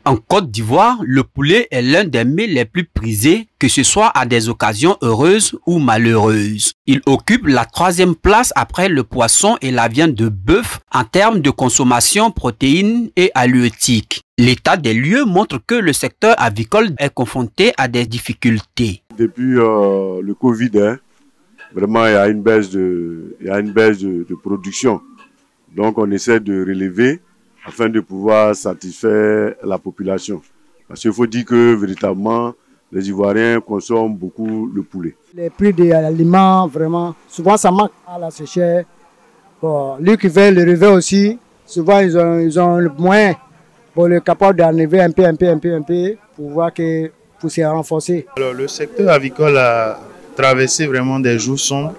En Côte d'Ivoire, le poulet est l'un des mets les plus prisés, que ce soit à des occasions heureuses ou malheureuses. Il occupe la 3e place après le poisson et la viande de bœuf en termes de consommation protéines et halieutique. L'état des lieux montre que le secteur avicole est confronté à des difficultés. Depuis le Covid, vraiment il y a une baisse de production. Donc on essaie de relever afin de pouvoir satisfaire la population. Parce qu'il faut dire que véritablement, les Ivoiriens consomment beaucoup le poulet. Les prix des aliments, vraiment, souvent ça manque. Là, c'est cher. Bon, lui qui veut le relever aussi, souvent ils ont le moyen pour le capable d'enlever un peu, pour voir que pour se renforcer. Alors, le secteur avicole a traversé vraiment des jours sombres,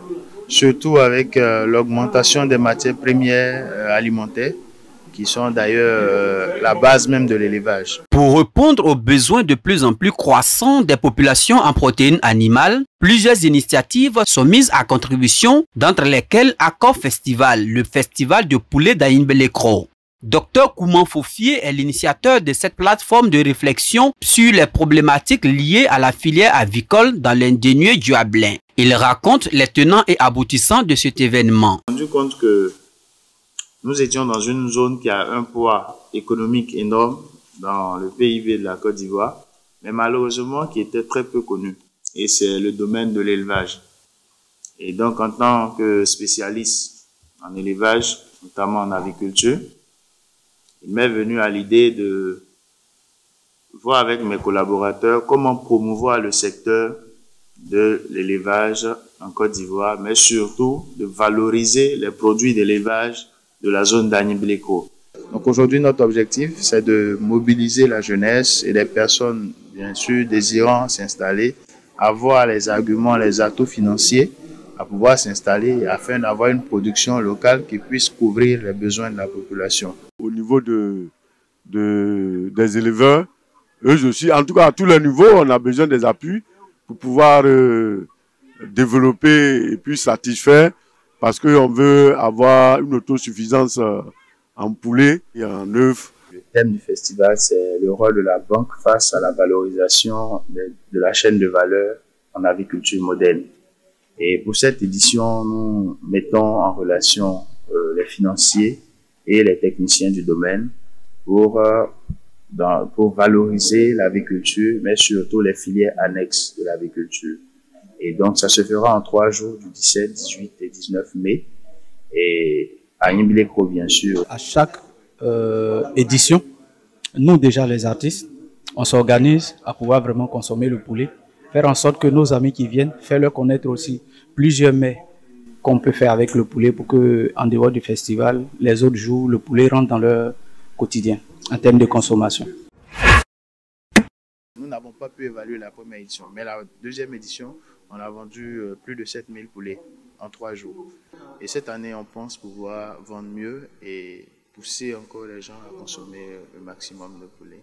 surtout avec l'augmentation des matières premières alimentaires, qui sont d'ailleurs la base même de l'élevage. Pour répondre aux besoins de plus en plus croissants des populations en protéines animales, plusieurs initiatives sont mises à contribution, d'entre lesquelles Accor Festival, le festival de poulet d'Aïn-Belekro. Dr Kouman Fofié est l'initiateur de cette plateforme de réflexion sur les problématiques liées à la filière avicole dans l'indénieux Duablin. Il raconte les tenants et aboutissants de cet événement. On s'est rendu compte que nous étions dans une zone qui a un poids économique énorme dans le PIB de la Côte d'Ivoire, mais malheureusement qui était très peu connu. Et c'est le domaine de l'élevage. Et donc, en tant que spécialiste en élevage, notamment en aviculture, il m'est venu à l'idée de voir avec mes collaborateurs comment promouvoir le secteur de l'élevage en Côte d'Ivoire, mais surtout de valoriser les produits d'élevage de la zone d'Aïn-Belekro. Donc aujourd'hui, notre objectif, c'est de mobiliser la jeunesse et les personnes, bien sûr, désirant s'installer, avoir les arguments, les atouts financiers à pouvoir s'installer afin d'avoir une production locale qui puisse couvrir les besoins de la population. Au niveau des éleveurs, eux aussi, en tout cas à tous les niveaux, on a besoin des appuis pour pouvoir développer et puis satisfaire, parce qu'on veut avoir une autosuffisance en poulet et en œufs. Le thème du festival, c'est le rôle de la banque face à la valorisation de la chaîne de valeur en aviculture moderne. Et pour cette édition, nous mettons en relation les financiers et les techniciens du domaine pour valoriser l'aviculture, mais surtout les filières annexes de l'aviculture. Et donc, ça se fera en 3 jours, du 17, 18 et 19 mai. Et à Aïn-Belekro, bien sûr. À chaque édition, nous déjà les artistes, on s'organise à pouvoir vraiment consommer le poulet, faire en sorte que nos amis qui viennent, faire leur connaître aussi plusieurs mets qu'on peut faire avec le poulet pour que, en dehors du festival, les autres jours, le poulet rentre dans leur quotidien en termes de consommation. Nous n'avons pas pu évaluer la première édition, mais la deuxième édition, on a vendu plus de 7000 poulets en 3 jours. Et cette année, on pense pouvoir vendre mieux et pousser encore les gens à consommer le maximum de poulets.